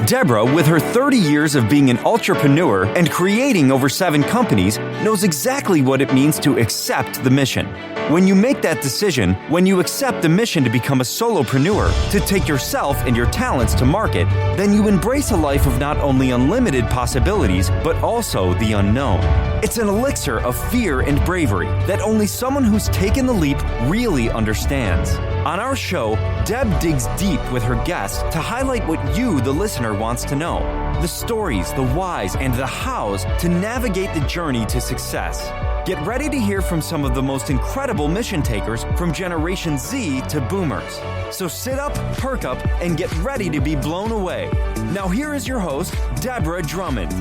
Deborah, with her 30 years of being an entrepreneur and creating over 7 companies, knows exactly what it means to accept the mission. When you make that decision, when you accept the mission to become a solopreneur, to take yourself and your talents to market, then you embrace a life of not only unlimited possibilities, but also the unknown. It's an elixir of fear and bravery that only someone who's taken the leap really understands. On our show, Deb digs deep with her guests to highlight what you, the listener, wants to know. The stories, the whys, and the hows to navigate the journey to success. Get ready to hear from some of the most incredible mission takers from Generation Z to Boomers. So sit up, perk up, and get ready to be blown away. Now here is your host, Deborah Drummond.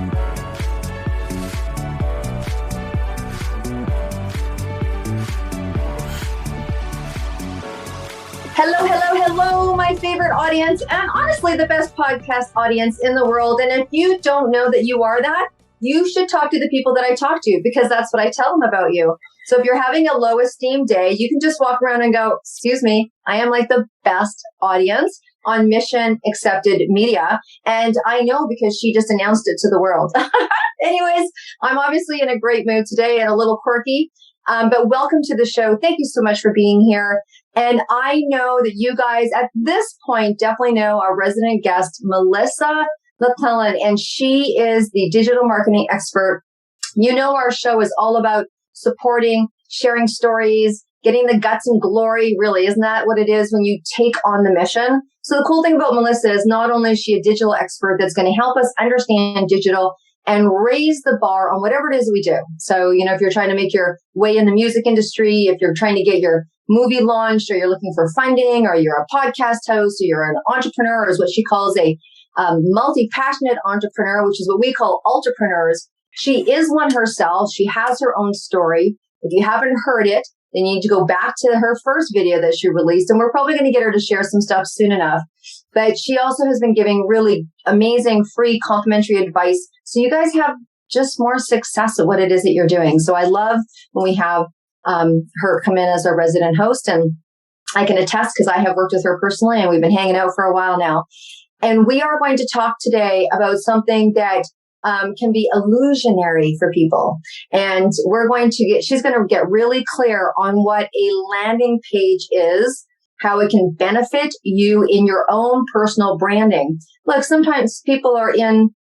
Hello, my favorite audience, and honestly, the best podcast audience in the world. And if you don't know that you are that, you should talk to the people that I talk to, because that's what I tell them about you. So if you're having a low esteem day, you can just walk around and go, excuse me, I am like the best audience on Mission Accepted Media. And I know because she just announced it to the world. Anyways, I'm obviously in a great mood today and a little quirky. But welcome to the show. Thank you so much for being here. And I know that you guys at this point definitely know our resident guest, Melissa McClelland, and she is the digital marketing expert. You know, our show is all about supporting, sharing stories, getting the guts and glory, really. Isn't that what it is when you take on the mission? So the cool thing about Melissa is not only is she a digital expert that's going to help us understand digital and raise the bar on whatever it is we do. So, you know, if you're trying to make your way in the music industry, if you're trying to get your movie launched, or you're looking for funding, or you're a podcast host, or you're an entrepreneur, or is what she calls a multi-passionate entrepreneur, which is what we call entrepreneurs. She is one herself. She has her own story. If you haven't heard it, then you need to go back to her first video that she released, and we're probably going to get her to share some stuff soon enough. But she also has been giving really amazing free complimentary advice, so you guys have just more success at what it is that you're doing. So I love when we have her come in as our resident host, and I can attest because I have worked with her personally, and we've been hanging out for a while now. And we are going to talk today about something that can be illusionary for people. And she's going to get really clear on what a landing page is, how it can benefit you in your own personal branding. Look, sometimes people are in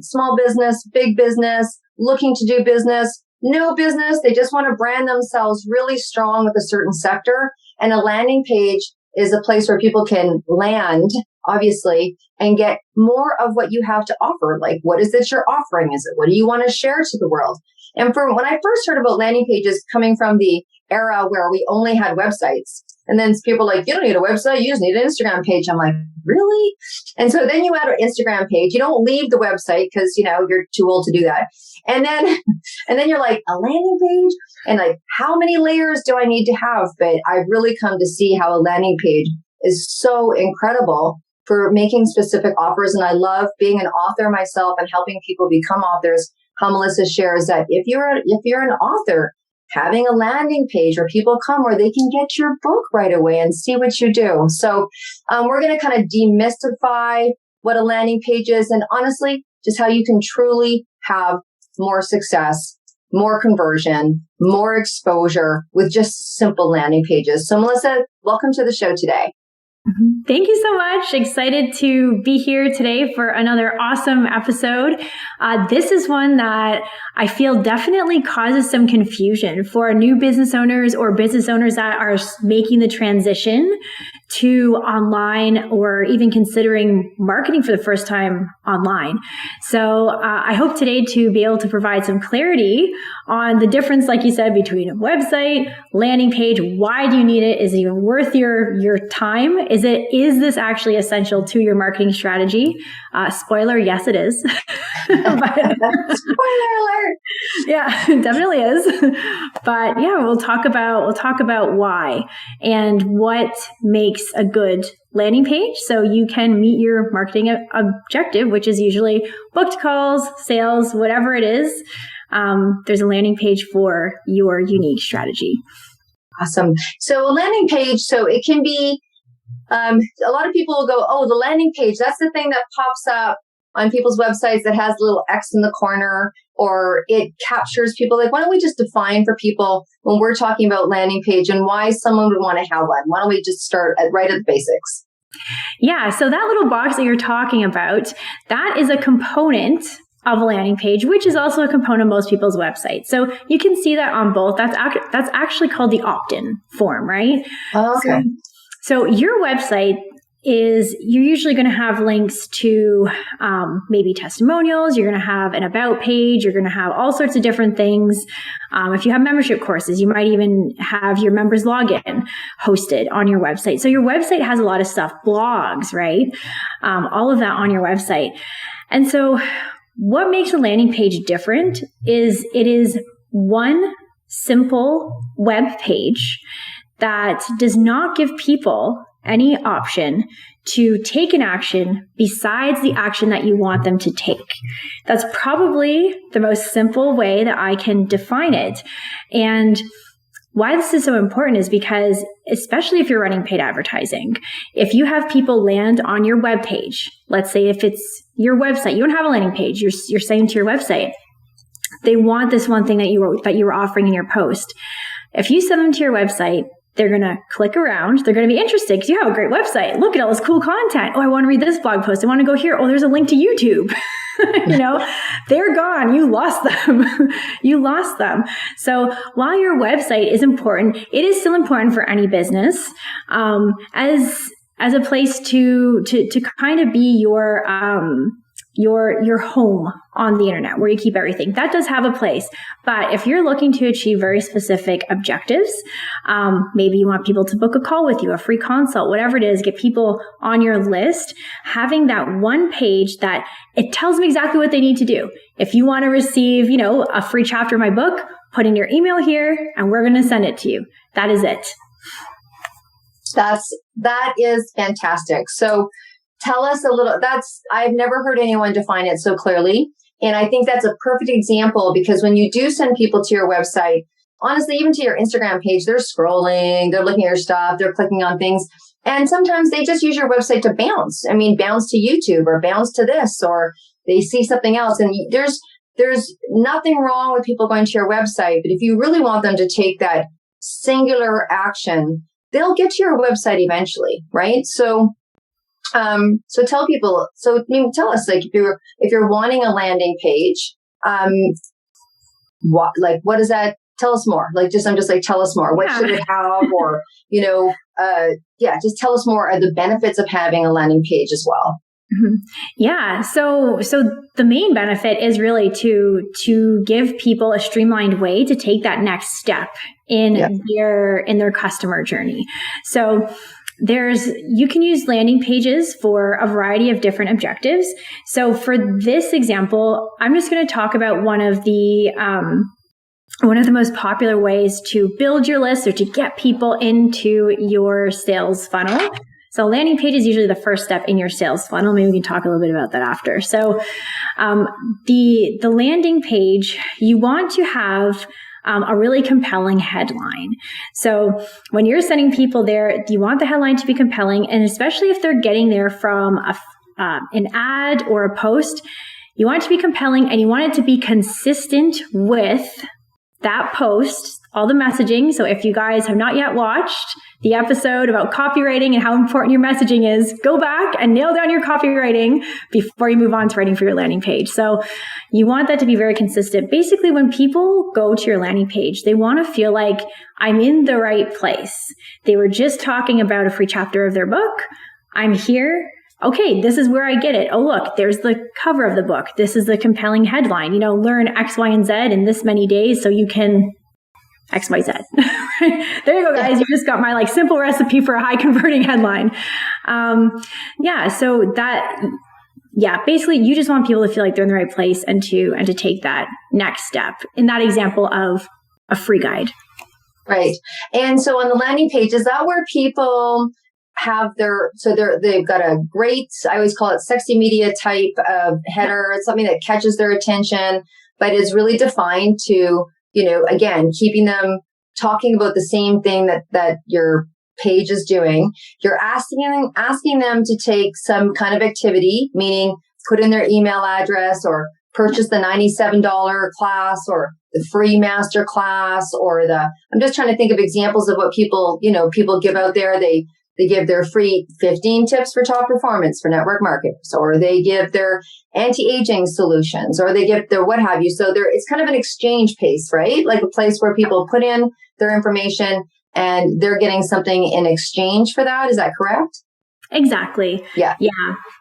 small business, big business, looking to do business, no business. They just want to brand themselves really strong with a certain sector. And a landing page is a place where people can land, obviously, and get more of what you have to offer. Like, what is it you're offering? Is it, what do you want to share to the world? And when I first heard about landing pages coming from the era where we only had websites, and then people are like, you don't need a website, you just need an Instagram page. I'm like, really? And so then you add an Instagram page. You don't leave the website because, you know, you're too old to do that. And then you're like, a landing page? And like, how many layers do I need to have? But I've really come to see how a landing page is so incredible for making specific offers. And I love being an author myself and helping people become authors. How Melissa shares that if you're an author, having a landing page where people come where they can get your book right away and see what you do. So we're going to kind of demystify what a landing page is, and honestly, just how you can truly have more success, more conversion, more exposure with just simple landing pages. So Melissa, welcome to the show today. Thank you so much. Excited to be here today for another awesome episode. This is one that I feel definitely causes some confusion for new business owners or business owners that are making the transition to online or even considering marketing for the first time online. So I hope today to be able to provide some clarity on the difference, like you said, between a website, landing page. Why do you need it? Is it even worth your time? Is this actually essential to your marketing strategy? Spoiler, yes, it is. But, spoiler alert. Yeah, it definitely is. But yeah, we'll talk about why and what makes a good landing page so you can meet your marketing objective, which is usually booked calls, sales, whatever it is. There's a landing page for your unique strategy. Awesome. So a landing page, so it can be A lot of people will go, oh, the landing page, that's the thing that pops up on people's websites that has a little X in the corner, or it captures people. Like, why don't we just define for people when we're talking about landing page and why someone would want to have one? Why don't we just start right at the basics? Yeah. So that little box that you're talking about, that is a component of a landing page, which is also a component of most people's websites. So you can see that on both. That's actually called the opt-in form, right? Oh, okay. So your website you're usually going to have links to maybe testimonials. You're going to have an about page. You're going to have all sorts of different things. If you have membership courses, you might even have your members login hosted on your website. So your website has a lot of stuff, blogs, right? All of that on your website. And so what makes a landing page different is it is one simple web page that does not give people any option to take an action besides the action that you want them to take. That's probably the most simple way that I can define it. And why this is so important is because, especially if you're running paid advertising, if you have people land on your web page, let's say if it's your website, you don't have a landing page, you're saying to your website, they want this one thing that you were offering in your post. If you send them to your website, they're going to click around. They're going to be interested because you have a great website. Look at all this cool content. Oh, I want to read this blog post. I want to go here. Oh, there's a link to YouTube. They're gone. You lost them. You lost them. So while your website is important, it is still important for any business as a place to kind of be your home on the internet where you keep everything. That does have a place. But if you're looking to achieve very specific objectives, maybe you want people to book a call with you, a free consult, whatever it is, get people on your list, having that one page that it tells them exactly what they need to do. If you want to receive, a free chapter of my book, put in your email here and we're going to send it to you. That is it. That is fantastic. So tell us a little, I've never heard anyone define it so clearly. And I think that's a perfect example because when you do send people to your website, honestly, even to your Instagram page, they're scrolling, they're looking at your stuff, they're clicking on things. And sometimes they just use your website to bounce. I mean, bounce to YouTube or bounce to this, or they see something else. And there's nothing wrong with people going to your website. But if you really want them to take that singular action, they'll get to your website eventually, right? So tell people, tell us, like, if you're wanting a landing page, what is that? Tell us more. I'm just like, tell us more. What should it have? Or, just tell us more of the benefits of having a landing page as well. Mm-hmm. Yeah. So the main benefit is really to give people a streamlined way to take that next step in their customer journey. So you can use landing pages for a variety of different objectives. So for this example, I'm just going to talk about one of the most popular ways to build your list or to get people into your sales funnel. So landing page is usually the first step in your sales funnel. Maybe we can talk a little bit about that after. So the landing page, you want to have a really compelling headline. So when you're sending people there, you want the headline to be compelling, and especially if they're getting there from an ad or a post, you want it to be compelling and you want it to be consistent with that post, all the messaging. So if you guys have not yet watched the episode about copywriting and how important your messaging is, go back and nail down your copywriting before you move on to writing for your landing page. So you want that to be very consistent. Basically, when people go to your landing page, they want to feel like I'm in the right place. They were just talking about a free chapter of their book. I'm here. Okay, this is where I get it. Oh, look, there's the cover of the book. This is the compelling headline. Learn X, Y, and Z in this many days so you can X, Y, Z. There you go, guys. You just got my simple recipe for a high converting headline. Basically you just want people to feel like they're in the right place and to take that next step in that example of a free guide. Right. And so on the landing page, is that where people have they've got a great, I always call it sexy media type of header, something that catches their attention, but is really defined to, again, keeping them talking about the same thing that your page is doing. You're asking them to take some kind of activity, meaning put in their email address or purchase the $97 class or the free master class or I'm just trying to think of examples of what people give out there. They give their free 15 tips for top performance for network marketers, or they give their anti-aging solutions, or they give their what have you. So it's kind of an exchange place, right? Like a place where people put in their information and they're getting something in exchange for that. Is that correct? Exactly.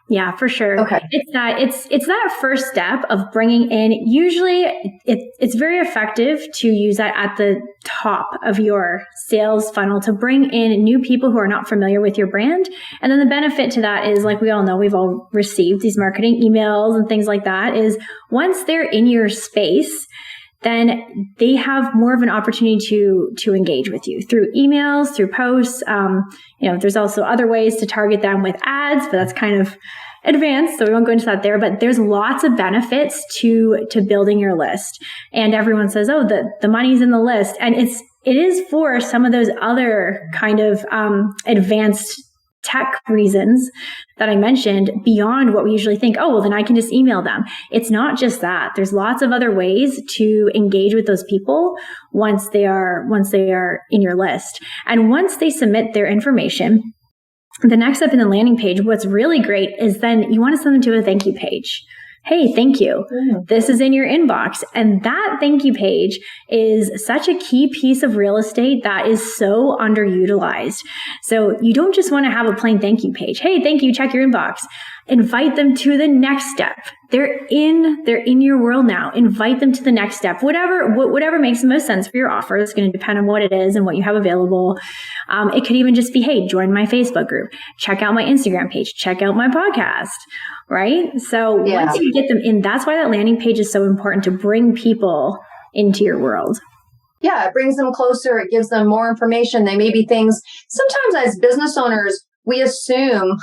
Yeah, for sure. Okay. It's that first step of bringing in, usually it's very effective to use that at the top of your sales funnel to bring in new people who are not familiar with your brand. And then the benefit to that is, like we all know, we've all received these marketing emails and things like that, is once they're in your space, then they have more of an opportunity to engage with you through emails, through posts. There's also other ways to target them with ads, but that's kind of advanced, so we won't go into that there. But there's lots of benefits to building your list. And everyone says, oh, the money's in the list. And it is for some of those other kind of advanced tech reasons that I mentioned beyond what we usually think. Oh, well, then I can just email them. It's not just that. There's lots of other ways to engage with those people once they are in your list. And once they submit their information, the next step in the landing page, what's really great is then you want to send them to a thank you page. Hey, thank you. This is in your inbox. And that thank you page is such a key piece of real estate that is so underutilized. So you don't just want to have a plain thank you page. Hey, thank you. Check your inbox. Invite them to the next step. They're in your world now. Invite them to the next step. Whatever makes the most sense for your offer. It's going to depend on what it is and what you have available. It could even just be, hey, join my Facebook group. Check out my Instagram page. Check out my podcast. Right? So once you get them in, that's why that landing page is so important, to bring people into your world. Yeah, it brings them closer. It gives them more information. They may be things, sometimes as business owners, we assume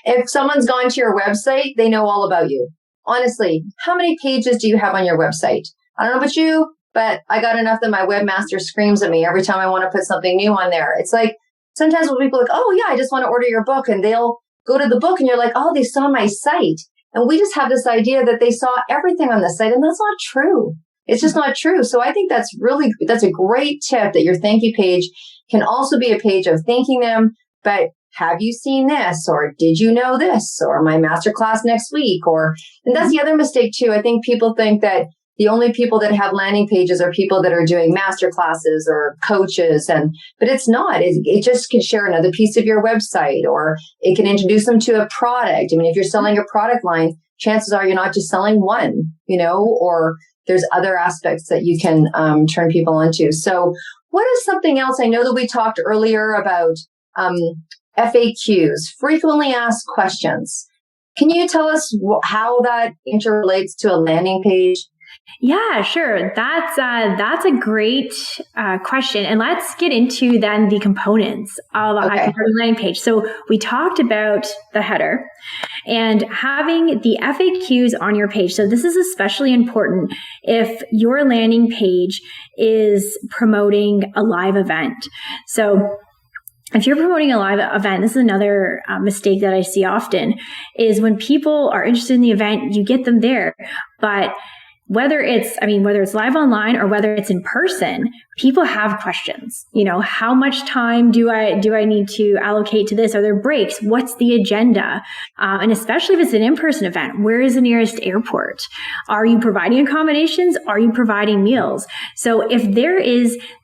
if someone's gone to your website, they know all about you. Honestly, how many pages do you have on your website? I don't know about you, but I got enough that my webmaster screams at me every time I want to put something new on there. It's like, sometimes when people are like, oh yeah, I just want to order your book, and they'll go to the book and you're like, oh, they saw my site. And we just have this idea that they saw everything on the site, and that's not true. It's just not true. So I think that's a great tip, that your thank you page can also be a page of thanking them. But have you seen this? Or did you know this? Or my masterclass next week? And that's the other mistake too. I think people think that the only people that have landing pages are people that are doing master classes or coaches, but it's not. It just can share another piece of your website, or it can introduce them to a product. I mean, if you're selling a product line, chances are you're not just selling one, or there's other aspects that you can turn people onto. So what is something else? I know that we talked earlier about FAQs, frequently asked questions. Can you tell us how that interrelates to a landing page? Yeah, sure. That's a great question. And let's get into then the components of a high converting landing page. So we talked about the header and having the FAQs on your page. So this is especially important if your landing page is promoting a live event. So if you're promoting a live event, this is another mistake that I see often, is when people are interested in the event, you get them there. But whether it's live online or whether it's in person, people have questions. How much time do I need to allocate to this? Are there breaks? What's the agenda? And especially if it's an in-person event, where is the nearest airport? Are you providing accommodations? Are you providing meals? So if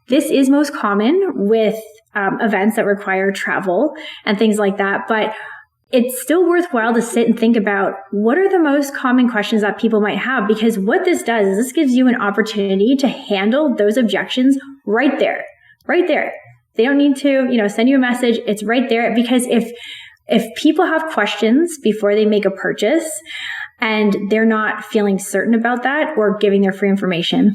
this is most common with events that require travel and things like that, but it's still worthwhile to sit and think about what are the most common questions that people might have, because what this does is this gives you an opportunity to handle those objections right there. They don't need to, send you a message. It's right there, because if people have questions before they make a purchase and they're not feeling certain about that or giving their free information,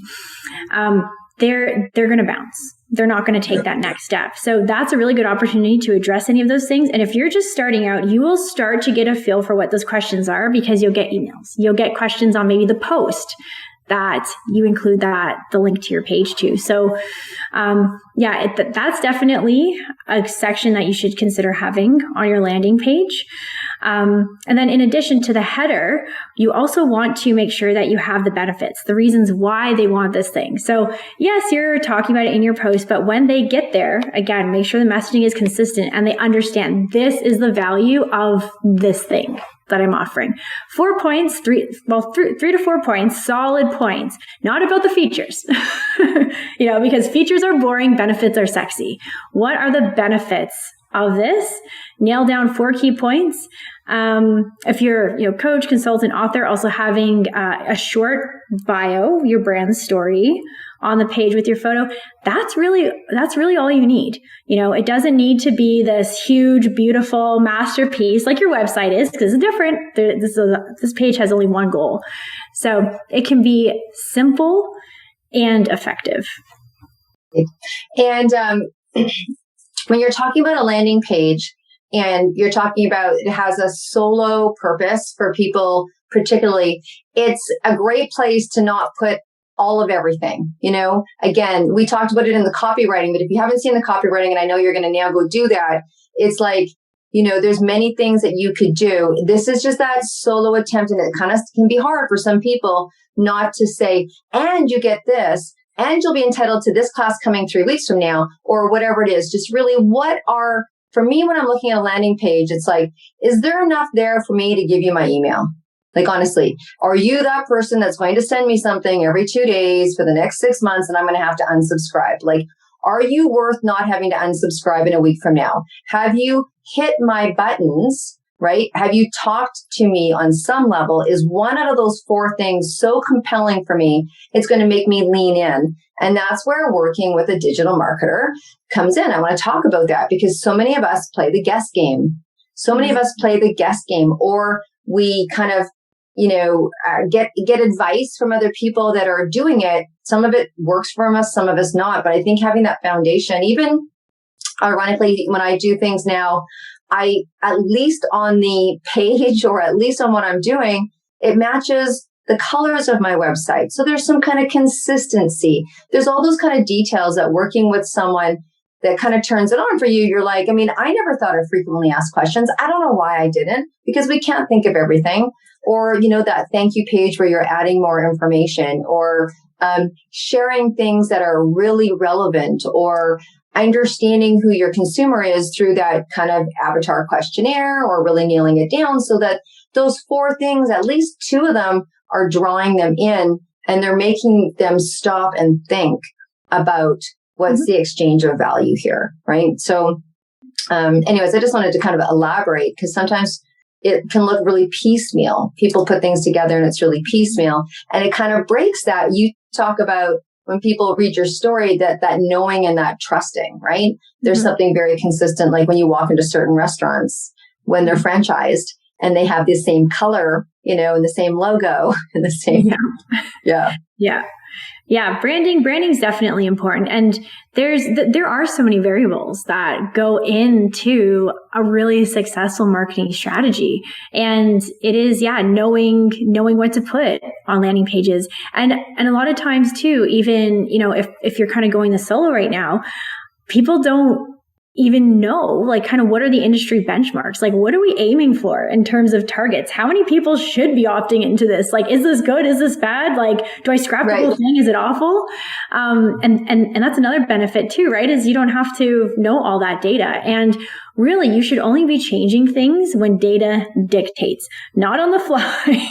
they're going to bounce. They're not going to take that next step. So that's a really good opportunity to address any of those things. And if you're just starting out, you will start to get a feel for what those questions are, because you'll get emails. You'll get questions on maybe the post that you include the link to your page too. So, that's definitely a section that you should consider having on your landing page. And then in addition to the header, you also want to make sure that you have the benefits, the reasons why they want this thing. So yes, you're talking about it in your post, but when they get there, again, make sure the messaging is consistent and they understand this is the value of this thing that I'm offering. 4 points, 3 to 4 points, solid points, not about the features, because features are boring, benefits are sexy. What are the benefits of this? Nail down 4 key points. If you're, coach, consultant, author, also having a short bio, your brand story on the page with your photo, that's really all you need. It doesn't need to be this huge, beautiful masterpiece like your website is, because it's different. This page has only one goal. So it can be simple and effective. And when you're talking about a landing page and you're talking about it has a solo purpose for people, particularly, it's a great place to not put all of everything. Again, we talked about it in the copywriting, but if you haven't seen the copywriting, and I know you're going to now go do that, it's like, there's many things that you could do. This is just that solo attempt, and it kind of can be hard for some people not to say, and you get this, and you'll be entitled to this class coming 3 weeks from now, or whatever it is. Just really for me, when I'm looking at a landing page, it's like, is there enough there for me to give you my email? Like, honestly, are you that person that's going to send me something every 2 days for the next 6 months and I'm going to have to unsubscribe? Like, are you worth not having to unsubscribe in a week from now? Have you hit my buttons, right? Have you talked to me on some level? Is one out of those 4 things so compelling for me, it's going to make me lean in? And that's where working with a digital marketer comes in. I want to talk about that because so many of us play the guess game. Or we kind of, get advice from other people that are doing it. Some of it works for us, some of us not. But I think having that foundation, even ironically, when I do things now, I, at least on the page or at least on what I'm doing, it matches the colors of my website. So there's some kind of consistency. There's all those kind of details that working with someone that kind of turns it on for you. You're like, I never thought of frequently asked questions. I don't know why I didn't, because we can't think of everything. Or, that thank you page where you're adding more information, or sharing things that are really relevant, or understanding who your consumer is through that kind of avatar questionnaire, or really nailing it down so that those 4 things, at least 2 of them are drawing them in and they're making them stop and think about what's the exchange of value here, right? So anyways, I just wanted to kind of elaborate because sometimes it can look really piecemeal. People put things together and it's really piecemeal, and it kind of breaks that. You talk about when people read your story, that knowing and that trusting, right? There's something very consistent, like when you walk into certain restaurants, when they're franchised and they have the same color, and the same logo and the same. Yeah. Branding is definitely important. And there are so many variables that go into a really successful marketing strategy. And it is, knowing what to put on landing pages. And a lot of times too, even, if you're kind of going the solo right now, people don't even know, like, kind of what are the industry benchmarks? Like, what are we aiming for in terms of targets? How many people should be opting into this? Like, is this good? Is this bad? Like, do I scrap the whole thing? Is it awful? And that's another benefit too, right? Is you don't have to know all that data. And really, you should only be changing things when data dictates, not on the fly,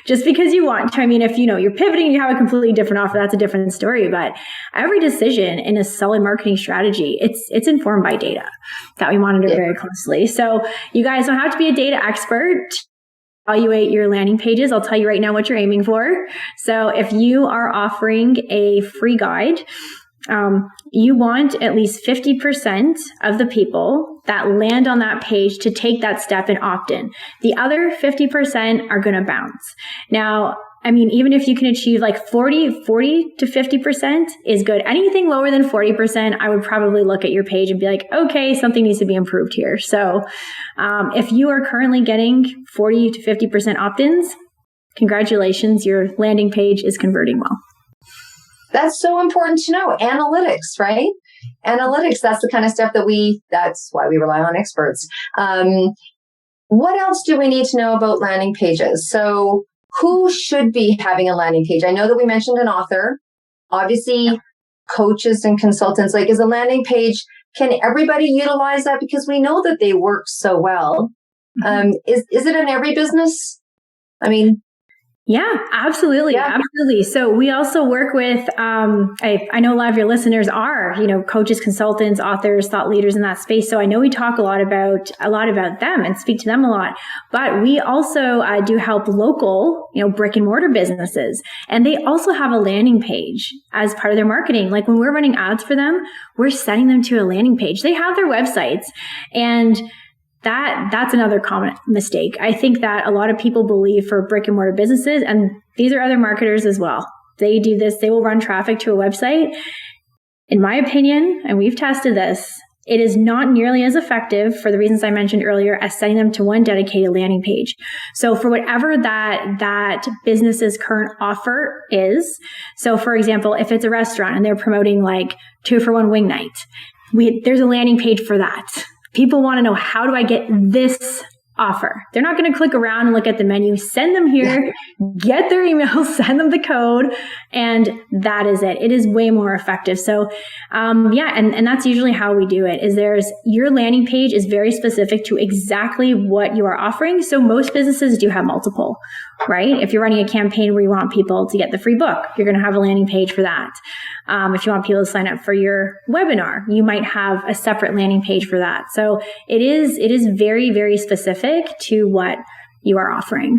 just because you want to. If you're pivoting, you have a completely different offer, that's a different story. But every decision in a solid marketing strategy, it's informed by data that we monitor very closely. So you guys don't have to be a data expert to evaluate your landing pages. I'll tell you right now what you're aiming for. So if you are offering a free guide, you want at least 50% of the people that land on that page to take that step and opt in. The other 50% are going to bounce. Now, even if you can achieve like 40 to 50% is good. Anything lower than 40%, I would probably look at your page and be like, okay, something needs to be improved here. So, if you are currently getting 40 to 50% opt-ins, congratulations, your landing page is converting well. That's so important to know. Analytics, right? Analytics, that's the kind of stuff that's why we rely on experts. What else do we need to know about landing pages? So who should be having a landing page? I know that we mentioned an author, obviously coaches and consultants. Like, is a landing page, can everybody utilize that? Because we know that they work so well. Is it in every business? I mean, yeah, absolutely. Yeah. Absolutely. So we also work with, I know a lot of your listeners are, coaches, consultants, authors, thought leaders in that space. So I know we talk a lot about them and speak to them a lot, but we also do help local, brick and mortar businesses. And they also have a landing page as part of their marketing. Like when we're running ads for them, we're sending them to a landing page. They have their websites, and that's another common mistake. I think that a lot of people believe for brick and mortar businesses, and these are other marketers as well, they do this, they will run traffic to a website. In my opinion, and we've tested this, it is not nearly as effective for the reasons I mentioned earlier as sending them to one dedicated landing page. So for whatever that business's current offer is, so for example, if it's a restaurant and they're promoting like 2-for-1 wing night, there's a landing page for that. People want to know, how do I get this offer? They're not going to click around and look at the menu. Send them here, get their email, send them the code, and that is it. It is way more effective. So, and that's usually how we do it. Your landing page is very specific to exactly what you are offering. So most businesses do have multiple, right? If you're running a campaign where you want people to get the free book, you're going to have a landing page for that. If you want people to sign up for your webinar, you might have a separate landing page for that. So it is very, very specific to what you are offering.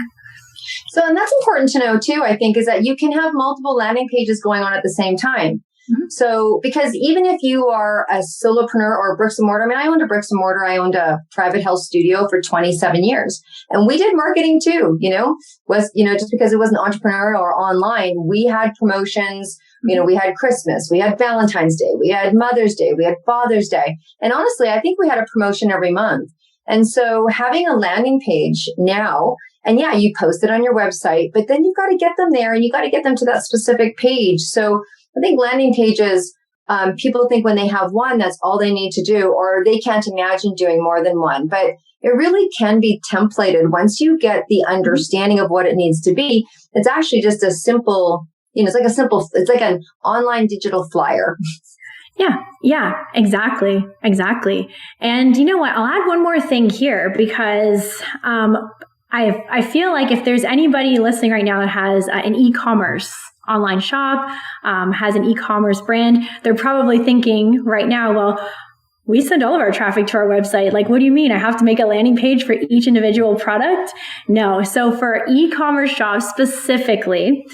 So, and that's important to know too, I think, is that you can have multiple landing pages going on at the same time. Mm-hmm. So, because even if you are a solopreneur or a bricks and mortar, I owned a bricks and mortar, I owned a private health studio for 27 years. And we did marketing too, just because it wasn't entrepreneurial or online, we had promotions. We had Christmas, we had Valentine's Day, we had Mother's Day, we had Father's Day. And honestly, I think we had a promotion every month. And so having a landing page now, and yeah, you post it on your website, but then you've got to get them there and you got to get them to that specific page. So I think landing pages, people think when they have one, that's all they need to do, or they can't imagine doing more than one. But it really can be templated. Once you get the understanding of what it needs to be, it's actually just a simple, it's like an online digital flyer. Yeah, exactly. And you know what? I'll add one more thing here because I feel like if there's anybody listening right now that has an e-commerce online shop, has an e-commerce brand, they're probably thinking right now, well, we send all of our traffic to our website. Like, what do you mean? I have to make a landing page for each individual product? No. So for e-commerce shops specifically,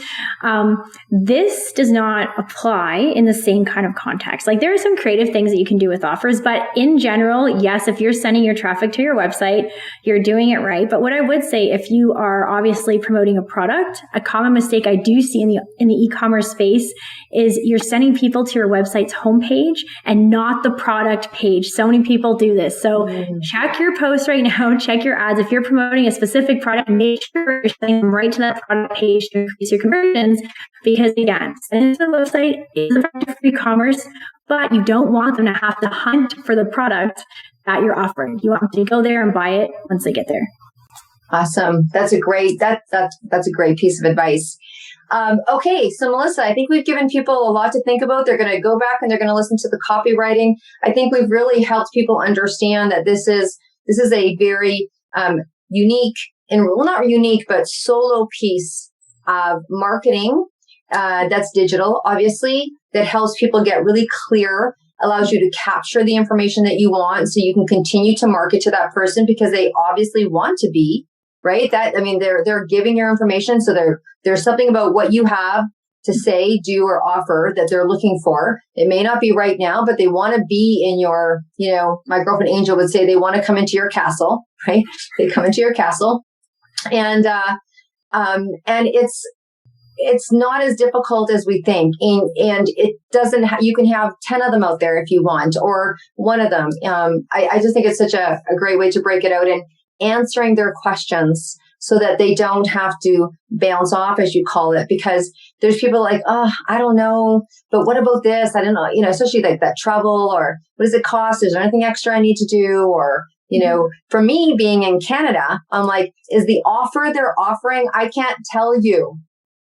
this does not apply in the same kind of context. Like, there are some creative things that you can do with offers, but in general, yes, if you're sending your traffic to your website, you're doing it right. But what I would say, if you are obviously promoting a product, a common mistake I do see in the e-commerce space is you're sending people to your website's homepage and not the product page. So many people do this. So check your posts right now, check your ads. If you're promoting a specific product, make sure you're sending them right to that product page to increase your conversions. Because again, sending to the website is effective for e-commerce, but you don't want them to have to hunt for the product that you're offering. You want them to go there and buy it once they get there. Awesome. That's a great piece of advice. Okay, so Melissa, I think we've given people a lot to think about. They're going to go back and they're going to listen to the copywriting. I think we've really helped people understand that this is a very unique and not unique, but solo piece of marketing that's digital, obviously, that helps people get really clear, allows you to capture the information that you want so you can continue to market to that person because they obviously want to be. Right? They're giving your information. So there's something about what you have to say, do, or offer that they're looking for. It may not be right now, but they want to be in your, my girlfriend Angel would say they want to come into your castle, right? They come into your castle. And it's not as difficult as we think. And it doesn't, you can have 10 of them out there if you want, or one of them. I just think it's such a great way to break it out and answering their questions. so that they don't have to bounce off, as you call it, because there's people like, oh, I don't know, but what about this? I don't know, especially like that travel, or what does it cost? Is there anything extra I need to do? Or, for me being in Canada, I'm like, is the offer they're offering? I can't tell you.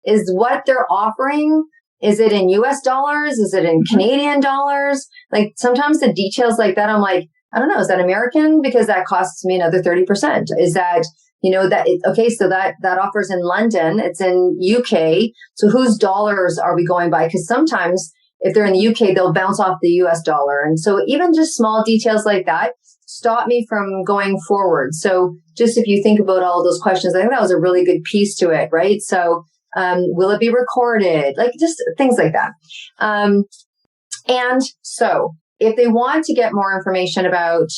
Is what they're offering, is it in US dollars? Is it in Canadian dollars? Like sometimes the details like that, I'm like, I don't know, is that American? Because that costs me another 30%. Is that, so that offers in London, it's in UK. So whose dollars are we going by? Because sometimes if they're in the UK, they'll bounce off the US dollar. And so even just small details like that stop me from going forward. So just if you think about all those questions, I think that was a really good piece to it, right? So will it be recorded? Like just things like that. And so if they want to get more information about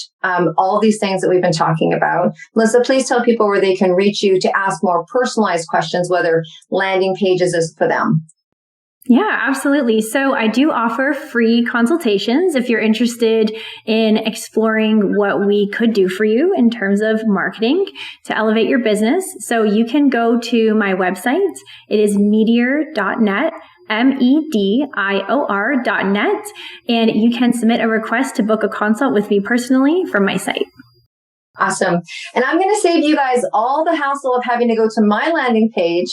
all these things that we've been talking about, Melissa, please tell people where they can reach you to ask more personalized questions, whether landing pages is for them. Yeah, absolutely. So I do offer free consultations if you're interested in exploring what we could do for you in terms of marketing to elevate your business. So you can go to my website. It is meteor.net. MEDIOR.net, and you can submit a request to book a consult with me personally from my site. Awesome. And I'm going to save you guys all the hassle of having to go to my landing page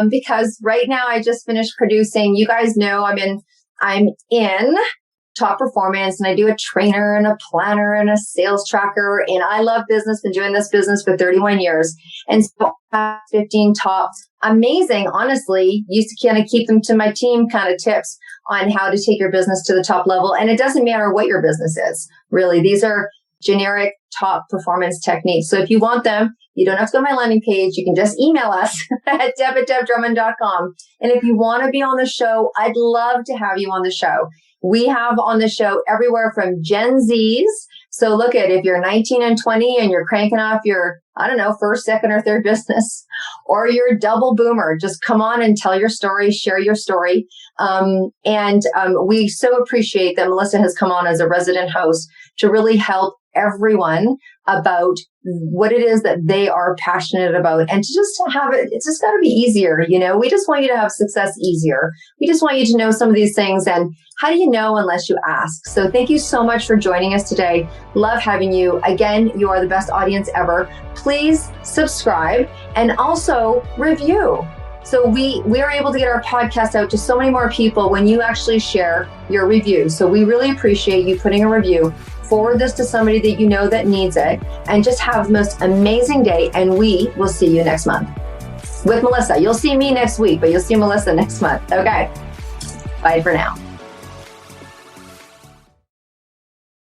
because right now I just finished producing. You guys know I'm in Top Performance, and I do a trainer and a planner and a sales tracker, and I love business. Been doing this business for 31 years. And so I have 15 top amazing, honestly, used to kind of keep them to my team kind of tips on how to take your business to the top level. And it doesn't matter what your business is, really. These are generic top performance techniques. So if you want them, you don't have to go to my landing page. You can just email us at deb@debdrummond.com. And if you want to be on the show, I'd love to have you on the show. We have on the show everywhere from Gen Zs. So look at if you're 19 and 20 and you're cranking off your, first, second, or third business, or you're a double boomer, just come on and tell your story, share your story. We so appreciate that Melissa has come on as a resident host to really help everyone about what it is that they are passionate about, and to just have it, it's just got to be easier. We just want you to have success easier. We just want you to know some of these things. And how do you know unless you ask? So thank you so much for joining us today. Love having you. Again, you are the best audience ever. Please subscribe and also review. So we are able to get our podcast out to so many more people when you actually share your review. So we really appreciate you putting a review. Forward this to somebody that you know that needs it, and just have the most amazing day. And we will see you next month with Melissa. You'll see me next week, but you'll see Melissa next month. Okay. Bye for now.